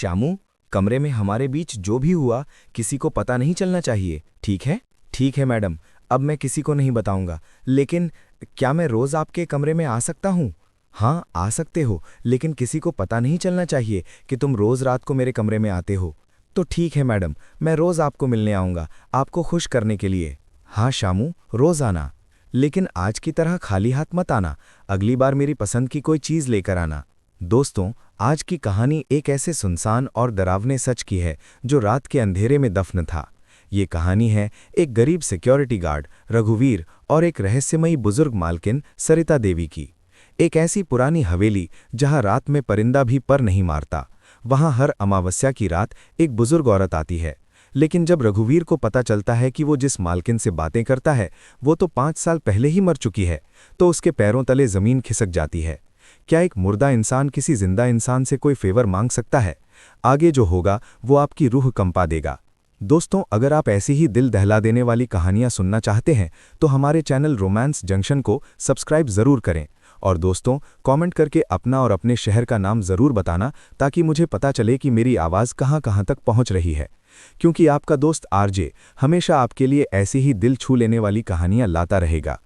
श्यामू, कमरे में हमारे बीच जो भी हुआ किसी को पता नहीं चलना चाहिए, ठीक है? ठीक है मैडम, अब मैं किसी को नहीं बताऊंगा। लेकिन क्या मैं रोज आपके कमरे में आ सकता हूँ? हाँ, आ सकते हो, लेकिन किसी को पता नहीं चलना चाहिए कि तुम रोज रात को मेरे कमरे में आते हो। तो ठीक है मैडम, मैं रोज आपको मिलने आऊंगा, आपको खुश करने के लिए। हाँ श्यामू, रोज आना, लेकिन आज की तरह खाली हाथ मत आना। अगली बार मेरी पसंद की कोई चीज लेकर आना। दोस्तों, आज की कहानी एक ऐसे सुनसान और डरावने सच की है जो रात के अंधेरे में दफन था। ये कहानी है एक गरीब सिक्योरिटी गार्ड रघुवीर और एक रहस्यमयी बुजुर्ग मालकिन सरिता देवी की। एक ऐसी पुरानी हवेली जहां रात में परिंदा भी पर नहीं मारता। वहां हर अमावस्या की रात एक बुजुर्ग औरत आती है। लेकिन जब रघुवीर को पता चलता है कि वो जिस मालकिन से बातें करता है वो तो 5 साल पहले ही मर चुकी है, तो उसके पैरों तले जमीन खिसक जाती है। क्या एक मुर्दा इंसान किसी जिंदा इंसान से कोई फेवर मांग सकता है? आगे जो होगा वो आपकी रूह कंपा देगा। दोस्तों, अगर आप ऐसी ही दिल दहला देने वाली कहानियां सुनना चाहते हैं तो हमारे चैनल रोमांस जंक्शन को सब्सक्राइब जरूर करें। और दोस्तों, कमेंट करके अपना और अपने शहर का नाम जरूर बताना ताकि मुझे पता चले कि मेरी आवाज़ कहां तक पहुंच रही है। क्योंकि आपका दोस्त आरजे हमेशा आपके लिए ऐसी ही दिल छू लेने वाली कहानियां लाता रहेगा।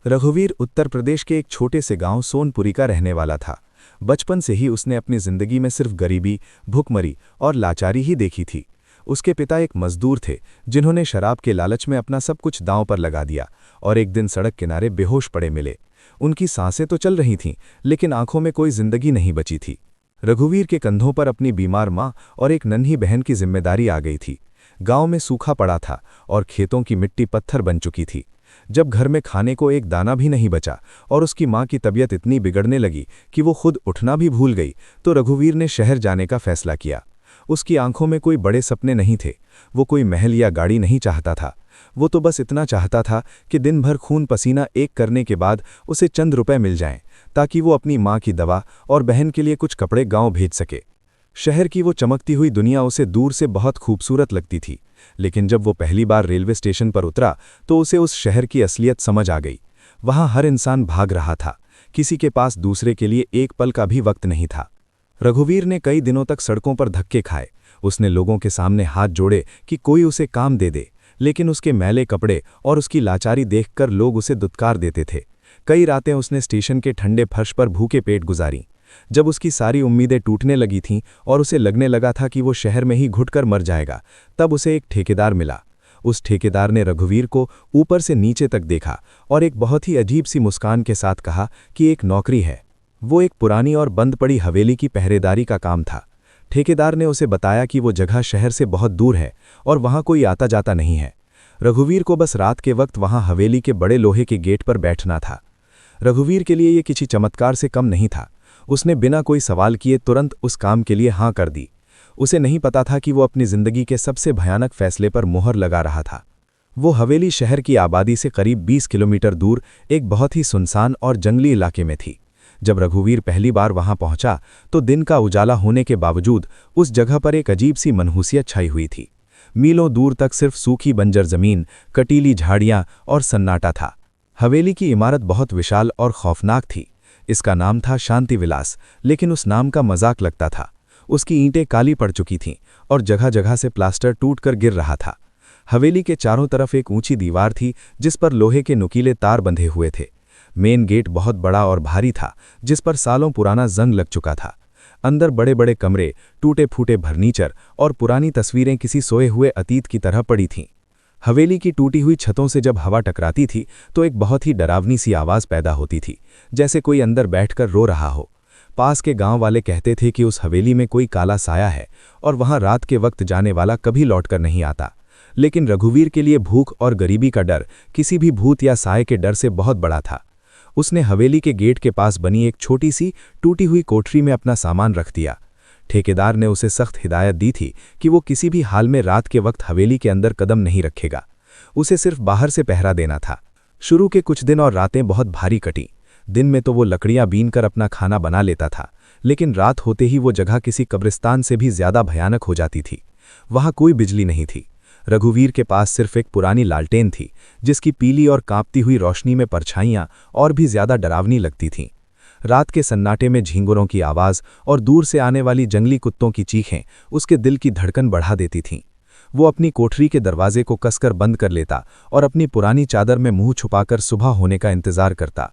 रघुवीर उत्तर प्रदेश के एक छोटे से गांव सोनपुरी का रहने वाला था। बचपन से ही उसने अपनी जिंदगी में सिर्फ गरीबी, भुखमरी और लाचारी ही देखी थी। उसके पिता एक मजदूर थे जिन्होंने शराब के लालच में अपना सब कुछ दांव पर लगा दिया और एक दिन सड़क किनारे बेहोश पड़े मिले। उनकी सांसें तो चल रही थीं, लेकिन आंखों में कोई जिंदगी नहीं बची थी। रघुवीर के कंधों पर अपनी बीमार माँ और एक नन्ही बहन की जिम्मेदारी आ गई थी। गांव में सूखा पड़ा था और खेतों की मिट्टी पत्थर बन चुकी थी। जब घर में खाने को एक दाना भी नहीं बचा और उसकी माँ की तबीयत इतनी बिगड़ने लगी कि वो खुद उठना भी भूल गई, तो रघुवीर ने शहर जाने का फैसला किया। उसकी आंखों में कोई बड़े सपने नहीं थे। वो कोई महल या गाड़ी नहीं चाहता था। वो तो बस इतना चाहता था कि दिन भर खून पसीना एक करने के बाद उसे चंद रुपए मिल जाएं, ताकि वो अपनी माँ की दवा और बहन के लिए कुछ कपड़े गांव भेज सके। शहर की वो चमकती हुई दुनिया उसे दूर से बहुत खूबसूरत लगती थी, लेकिन जब वो पहली बार रेलवे स्टेशन पर उतरा तो उसे उस शहर की असलियत समझ आ गई। वहाँ हर इंसान भाग रहा था, किसी के पास दूसरे के लिए एक पल का भी वक्त नहीं था। रघुवीर ने कई दिनों तक सड़कों पर धक्के खाए। उसने लोगों के सामने हाथ जोड़े कि कोई उसे काम दे दे, लेकिन उसके मैले कपड़े और उसकी लाचारी देखकर लोग उसे दुत्कार देते थे। कई रातें उसने स्टेशन के ठंडे फर्श पर भूखे पेट गुजारी। जब उसकी सारी उम्मीदें टूटने लगी थीं और उसे लगने लगा था कि वो शहर में ही घुटकर मर जाएगा, तब उसे एक ठेकेदार मिला। उस ठेकेदार ने रघुवीर को ऊपर से नीचे तक देखा और एक बहुत ही अजीब सी मुस्कान के साथ कहा कि एक नौकरी है। वो एक पुरानी और बंद पड़ी हवेली की पहरेदारी का काम था। ठेकेदार ने उसे बताया कि वो जगह शहर से बहुत दूर है और वहाँ कोई आता जाता नहीं है। रघुवीर को बस रात के वक्त वहाँ हवेली के बड़े लोहे के गेट पर बैठना था। रघुवीर के लिए ये किसी चमत्कार से कम नहीं था। उसने बिना कोई सवाल किए तुरंत उस काम के लिए हाँ कर दी। उसे नहीं पता था कि वो अपनी जिंदगी के सबसे भयानक फैसले पर मुहर लगा रहा था। वो हवेली शहर की आबादी से करीब 20 किलोमीटर दूर एक बहुत ही सुनसान और जंगली इलाके में थी। जब रघुवीर पहली बार वहां पहुंचा तो दिन का उजाला होने के बावजूद उस जगह पर एक अजीब सी मनहूसियत छाई हुई थी। मीलों दूर तक सिर्फ सूखी बंजर जमीन, कटीली झाड़ियां और सन्नाटा था। हवेली की इमारत बहुत विशाल और खौफनाक थी। इसका नाम था शांति विलास, लेकिन उस नाम का मजाक लगता था। उसकी ईंटें काली पड़ चुकी थीं और जगह जगह से प्लास्टर टूटकर गिर रहा था। हवेली के चारों तरफ एक ऊंची दीवार थी जिस पर लोहे के नुकीले तार बंधे हुए थे। मेन गेट बहुत बड़ा और भारी था, जिस पर सालों पुराना जंग लग चुका था। अंदर बड़े बड़े कमरे, टूटे फूटे फर्नीचर और पुरानी तस्वीरें किसी सोए हुए अतीत की तरह पड़ी थीं। हवेली की टूटी हुई छतों से जब हवा टकराती थी तो एक बहुत ही डरावनी सी आवाज़ पैदा होती थी, जैसे कोई अंदर बैठकर रो रहा हो। पास के गांव वाले कहते थे कि उस हवेली में कोई काला साया है और वहां रात के वक्त जाने वाला कभी लौटकर नहीं आता। लेकिन रघुवीर के लिए भूख और गरीबी का डर किसी भी भूत या साये के डर से बहुत बड़ा था। उसने हवेली के गेट के पास बनी एक छोटी सी टूटी हुई कोठरी में अपना सामान रख दिया। ठेकेदार ने उसे सख्त हिदायत दी थी कि वो किसी भी हाल में रात के वक्त हवेली के अंदर कदम नहीं रखेगा। उसे सिर्फ बाहर से पहरा देना था। शुरू के कुछ दिन और रातें बहुत भारी कटी। दिन में तो वो लकड़ियां बीनकर अपना खाना बना लेता था, लेकिन रात होते ही वो जगह किसी कब्रिस्तान से भी ज्यादा भयानक हो जाती थी। वहां कोई बिजली नहीं थी। रघुवीर के पास सिर्फ एक पुरानी लालटेन थी, जिसकी पीली और कांपती हुई रोशनी में परछाइयां और भी ज्यादा डरावनी लगती थीं। रात के सन्नाटे में झींगुरों की आवाज़ और दूर से आने वाली जंगली कुत्तों की चीखें उसके दिल की धड़कन बढ़ा देती थीं। वो अपनी कोठरी के दरवाजे को कसकर बंद कर लेता और अपनी पुरानी चादर में मुंह छुपाकर सुबह होने का इंतजार करता।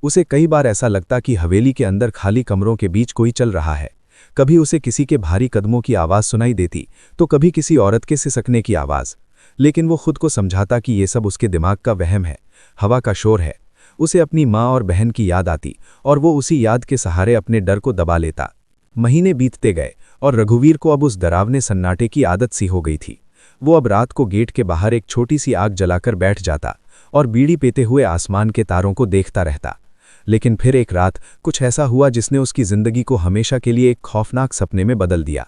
उसे कई बार ऐसा लगता कि हवेली के अंदर खाली कमरों के बीच कोई चल रहा है। कभी उसे किसी के भारी कदमों की आवाज़ सुनाई देती तो कभी किसी औरत के सिसकने की आवाज़, लेकिन वो खुद को समझाता कि ये सब उसके दिमाग का वहम है, हवा का शोर है। उसे अपनी माँ और बहन की याद आती और वो उसी याद के सहारे अपने डर को दबा लेता। महीने बीतते गए और रघुवीर को अब उस डरावने सन्नाटे की आदत सी हो गई थी। वो अब रात को गेट के बाहर एक छोटी सी आग जलाकर बैठ जाता और बीड़ी पीते हुए आसमान के तारों को देखता रहता। लेकिन फिर एक रात कुछ ऐसा हुआ जिसने उसकी जिंदगी को हमेशा के लिए एक खौफनाक सपने में बदल दिया।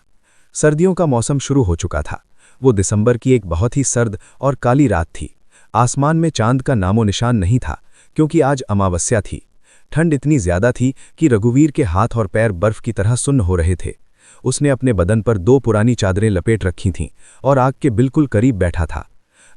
सर्दियों का मौसम शुरू हो चुका था। वो दिसंबर की एक बहुत ही सर्द और काली रात थी। आसमान में चांद का नामो निशान नहीं था, क्योंकि आज अमावस्या थी। ठंड इतनी ज्यादा थी कि रघुवीर के हाथ और पैर बर्फ की तरह सुन्न हो रहे थे। उसने अपने बदन पर 2 पुरानी चादरें लपेट रखी थीं और आग के बिल्कुल करीब बैठा था।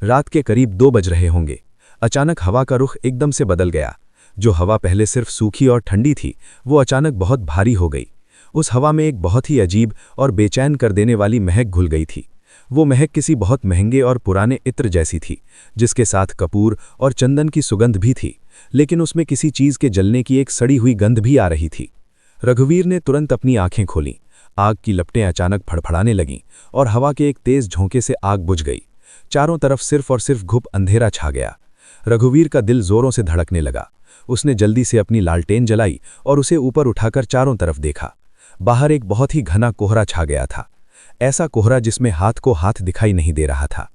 रात के करीब 2 बज रहे होंगे। अचानक हवा का रुख एकदम से बदल गया। जो हवा पहले सिर्फ सूखी और ठंडी थी, वो अचानक बहुत भारी हो गई। उस हवा में एक बहुत ही अजीब और बेचैन कर देने वाली महक घुल गई थी। वो महक किसी बहुत महंगे और पुराने इत्र जैसी थी, जिसके साथ कपूर और चंदन की सुगंध भी थी, लेकिन उसमें किसी चीज के जलने की एक सड़ी हुई गंध भी आ रही थी। रघुवीर ने तुरंत अपनी आंखें खोलीं। आग की लपटें अचानक फड़फड़ाने लगीं और हवा के एक तेज झोंके से आग बुझ गई। चारों तरफ सिर्फ और सिर्फ घुप अंधेरा छा गया। रघुवीर का दिल जोरों से धड़कने लगा। उसने जल्दी से अपनी लालटेन जलाई और उसे ऊपर उठाकर चारों तरफ देखा। बाहर एक बहुत ही घना कोहरा छा गया था, ऐसा कोहरा जिसमें हाथ को हाथ दिखाई नहीं दे रहा था।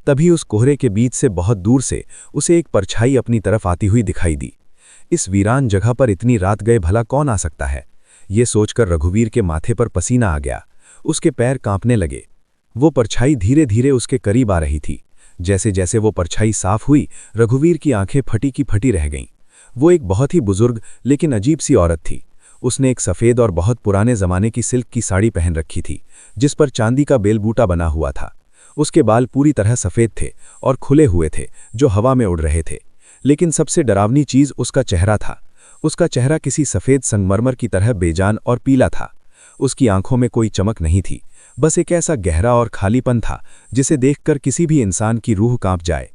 तभी उस कोहरे के बीच से बहुत दूर से उसे एक परछाई अपनी तरफ आती हुई दिखाई दी। इस वीरान जगह पर इतनी रात गए भला कौन आ सकता है? ये सोचकर रघुवीर के माथे पर पसीना आ गया। उसके पैर कांपने लगे। वो परछाई धीरे धीरे उसके करीब आ रही थी। जैसे जैसे वो परछाई साफ हुई, रघुवीर की आंखें फटी की फटी रह गईं। वो एक बहुत ही बुजुर्ग लेकिन अजीब सी औरत थी। उसने एक सफ़ेद और बहुत पुराने ज़माने की सिल्क की साड़ी पहन रखी थी, जिस पर चांदी का बेलबूटा बना हुआ था। उसके बाल पूरी तरह सफ़ेद थे और खुले हुए थे, जो हवा में उड़ रहे थे। लेकिन सबसे डरावनी चीज़ उसका चेहरा था। उसका चेहरा किसी सफ़ेद संगमरमर की तरह बेजान और पीला था। उसकी आंखों में कोई चमक नहीं थी, बस एक ऐसा गहरा और खालीपन था जिसे देखकर किसी भी इंसान की रूह कांप जाए।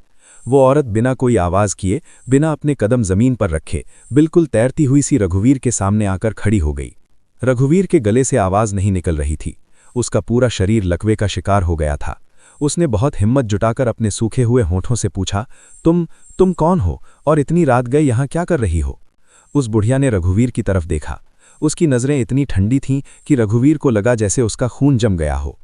वो औरत बिना कोई आवाज़ किए, बिना अपने कदम ज़मीन पर रखे, बिल्कुल तैरती हुई सी रघुवीर के सामने आकर खड़ी हो गई। रघुवीर के गले से आवाज़ नहीं निकल रही थी। उसका पूरा शरीर लकवे का शिकार हो गया था। उसने बहुत हिम्मत जुटाकर अपने सूखे हुए होठों से पूछा, तुम कौन हो और इतनी रात गए यहाँ क्या कर रही हो? उस बुढ़िया ने रघुवीर की तरफ देखा। उसकी नज़रें इतनी ठंडी थीं कि रघुवीर को लगा जैसे उसका खून जम गया हो।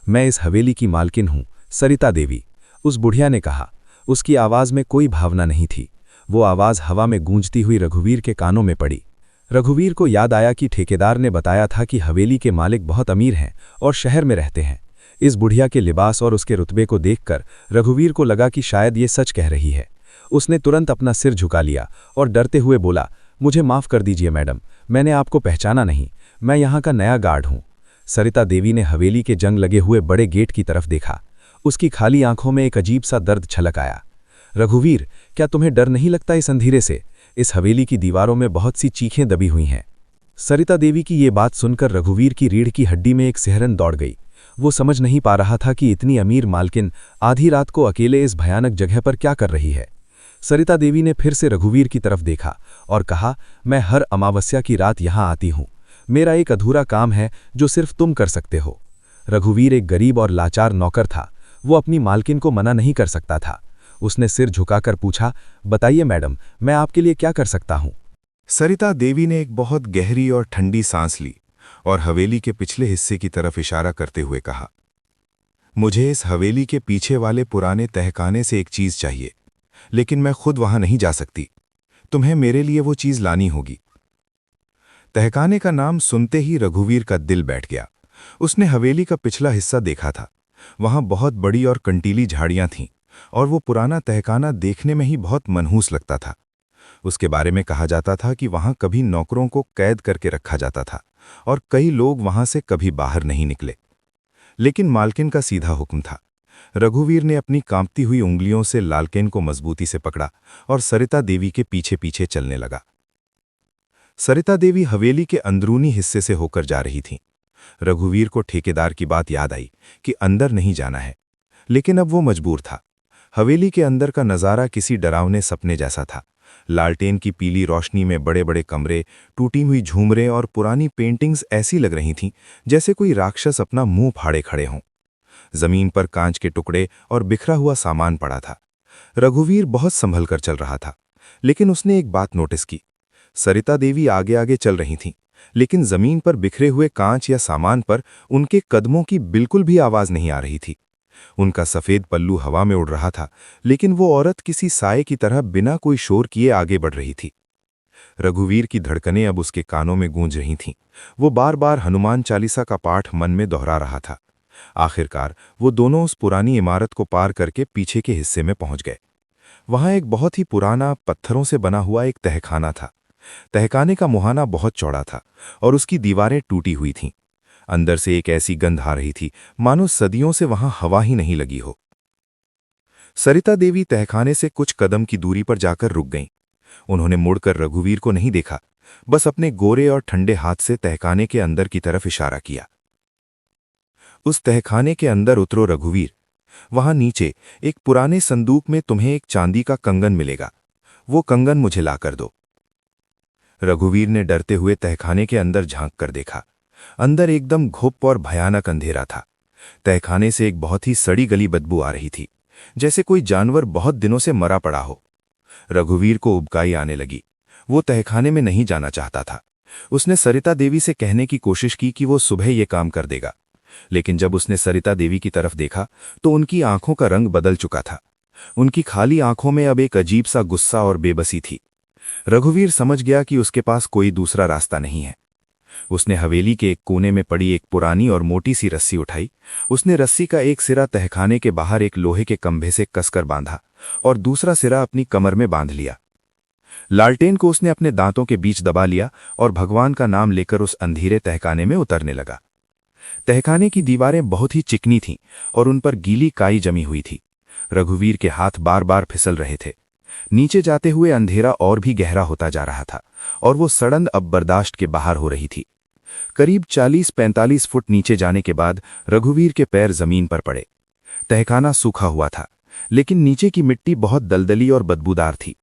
मैं इस हवेली की मालकिन हूँ, सरिता देवी, उस बुढ़िया ने कहा। उसकी आवाज़ में कोई भावना नहीं थी। वो आवाज़ हवा में गूंजती हुई रघुवीर के कानों में पड़ी। रघुवीर को याद आया कि ठेकेदार ने बताया था कि हवेली के मालिक बहुत अमीर हैं और शहर में रहते हैं। इस बुढ़िया के लिबास और उसके रुतबे को देखकर रघुवीर को लगा कि शायद ये सच कह रही है। उसने तुरंत अपना सिर झुका लिया और डरते हुए बोला, मुझे माफ़ कर दीजिए मैडम, मैंने आपको पहचाना नहीं। मैं यहाँ का नया गार्ड हूँ। सरिता देवी ने हवेली के जंग लगे हुए बड़े गेट की तरफ देखा। उसकी खाली आंखों में एक अजीब सा दर्द छलक आया। रघुवीर, क्या तुम्हें डर नहीं लगता इस अंधेरे से? इस हवेली की दीवारों में बहुत सी चीखें दबी हुई हैं। सरिता देवी की ये बात सुनकर रघुवीर की रीढ़ की हड्डी में एक सिहरन दौड़ गई। वो समझ नहीं पा रहा था कि इतनी अमीर मालकिन आधी रात को अकेले इस भयानक जगह पर क्या कर रही है। सरिता देवी ने फिर से रघुवीर की तरफ देखा और कहा, मैं हर अमावस्या की रात यहाँ आती हूँ। मेरा एक अधूरा काम है जो सिर्फ तुम कर सकते हो। रघुवीर एक गरीब और लाचार नौकर था। वो अपनी मालकिन को मना नहीं कर सकता था। उसने सिर झुकाकर पूछा, बताइए मैडम, मैं आपके लिए क्या कर सकता हूँ? सरिता देवी ने एक बहुत गहरी और ठंडी सांस ली और हवेली के पिछले हिस्से की तरफ इशारा करते हुए कहा, मुझे इस हवेली के पीछे वाले पुराने तहखाने से एक चीज चाहिए, लेकिन मैं खुद वहां नहीं जा सकती। तुम्हें मेरे लिए वो चीज लानी होगी। तहखाने का नाम सुनते ही रघुवीर का दिल बैठ गया। उसने हवेली का पिछला हिस्सा देखा था। वहां बहुत बड़ी और कंटीली झाड़ियां थीं और वो पुराना तहखाना देखने में ही बहुत मनहूस लगता था। उसके बारे में कहा जाता था कि वहां कभी नौकरों को कैद करके रखा जाता था और कई लोग वहां से कभी बाहर नहीं निकले। लेकिन मालकिन का सीधा हुक्म था। रघुवीर ने अपनी कांपती हुई उंगलियों से लालटेन को मजबूती से पकड़ा और सरिता देवी के पीछे पीछे चलने लगा। सरिता देवी हवेली के अंदरूनी हिस्से से होकर जा रही थीं। रघुवीर को ठेकेदार की बात याद आई कि अंदर नहीं जाना है, लेकिन अब वो मजबूर था। हवेली के अंदर का नज़ारा किसी डरावने सपने जैसा था। लालटेन की पीली रोशनी में बड़े बड़े कमरे, टूटी हुई झूमरें और पुरानी पेंटिंग्स ऐसी लग रही थीं जैसे कोई राक्षस अपना मुंह फाड़े खड़े हों। जमीन पर कांच के टुकड़े और बिखरा हुआ सामान पड़ा था। रघुवीर बहुत संभल कर चल रहा था, लेकिन उसने एक बात नोटिस की। सरिता देवी आगे आगे चल रही थीं, लेकिन जमीन पर बिखरे हुए कांच या सामान पर उनके कदमों की बिल्कुल भी आवाज नहीं आ रही थी। उनका सफेद पल्लू हवा में उड़ रहा था, लेकिन वो औरत किसी साए की तरह बिना कोई शोर किए आगे बढ़ रही थी। रघुवीर की धड़कनें अब उसके कानों में गूंज रही थीं। वो बार बार हनुमान चालीसा का पाठ मन में दोहरा रहा था। आखिरकार वो दोनों उस पुरानी इमारत को पार करके पीछे के हिस्से में पहुंच गए। वहां एक बहुत ही पुराना पत्थरों से बना हुआ एक तहखाना था। तहखाने का मुहाना बहुत चौड़ा था और उसकी दीवारें टूटी हुई थीं। अंदर से एक ऐसी गंध आ रही थी मानो सदियों से वहां हवा ही नहीं लगी हो। सरिता देवी तहखाने से कुछ कदम की दूरी पर जाकर रुक गईं। उन्होंने मुड़कर रघुवीर को नहीं देखा, बस अपने गोरे और ठंडे हाथ से तहखाने के अंदर की तरफ इशारा किया। उस तहखाने के अंदर उतरो रघुवीर। वहां नीचे एक पुराने संदूक में तुम्हें एक चांदी का कंगन मिलेगा। वो कंगन मुझे लाकर दो। रघुवीर ने डरते हुए तहखाने के अंदर झांक कर देखा। अंदर एकदम घुप और भयानक अंधेरा था। तहखाने से एक बहुत ही सड़ी गली बदबू आ रही थी, जैसे कोई जानवर बहुत दिनों से मरा पड़ा हो। रघुवीर को उबकाई आने लगी। वो तहखाने में नहीं जाना चाहता था। उसने सरिता देवी से कहने की कोशिश की कि वो सुबह ये काम कर देगा, लेकिन जब उसने सरिता देवी की तरफ देखा तो उनकी आंखों का रंग बदल चुका था। उनकी खाली आंखों में अब एक अजीब सा गुस्सा और बेबसी थी। रघुवीर समझ गया कि उसके पास कोई दूसरा रास्ता नहीं है। उसने हवेली के एक कोने में पड़ी एक पुरानी और मोटी सी रस्सी उठाई। उसने रस्सी का एक सिरा तहखाने के बाहर एक लोहे के खंभे से कसकर बांधा और दूसरा सिरा अपनी कमर में बांध लिया। लालटेन को उसने अपने दांतों के बीच दबा लिया और भगवान का नाम लेकर उस अंधेरे तहखाने में उतरने लगा। तहखाने की दीवारें बहुत ही चिकनी थीं और उन पर गीली काई जमी हुई थी। रघुवीर के हाथ बार बार फिसल रहे थे। नीचे जाते हुए अंधेरा और भी गहरा होता जा रहा था और वो सड़न अब बर्दाश्त के बाहर हो रही थी। करीब 40-45 फुट नीचे जाने के बाद रघुवीर के पैर जमीन पर पड़े। तहखाना सूखा हुआ था, लेकिन नीचे की मिट्टी बहुत दलदली और बदबूदार थी।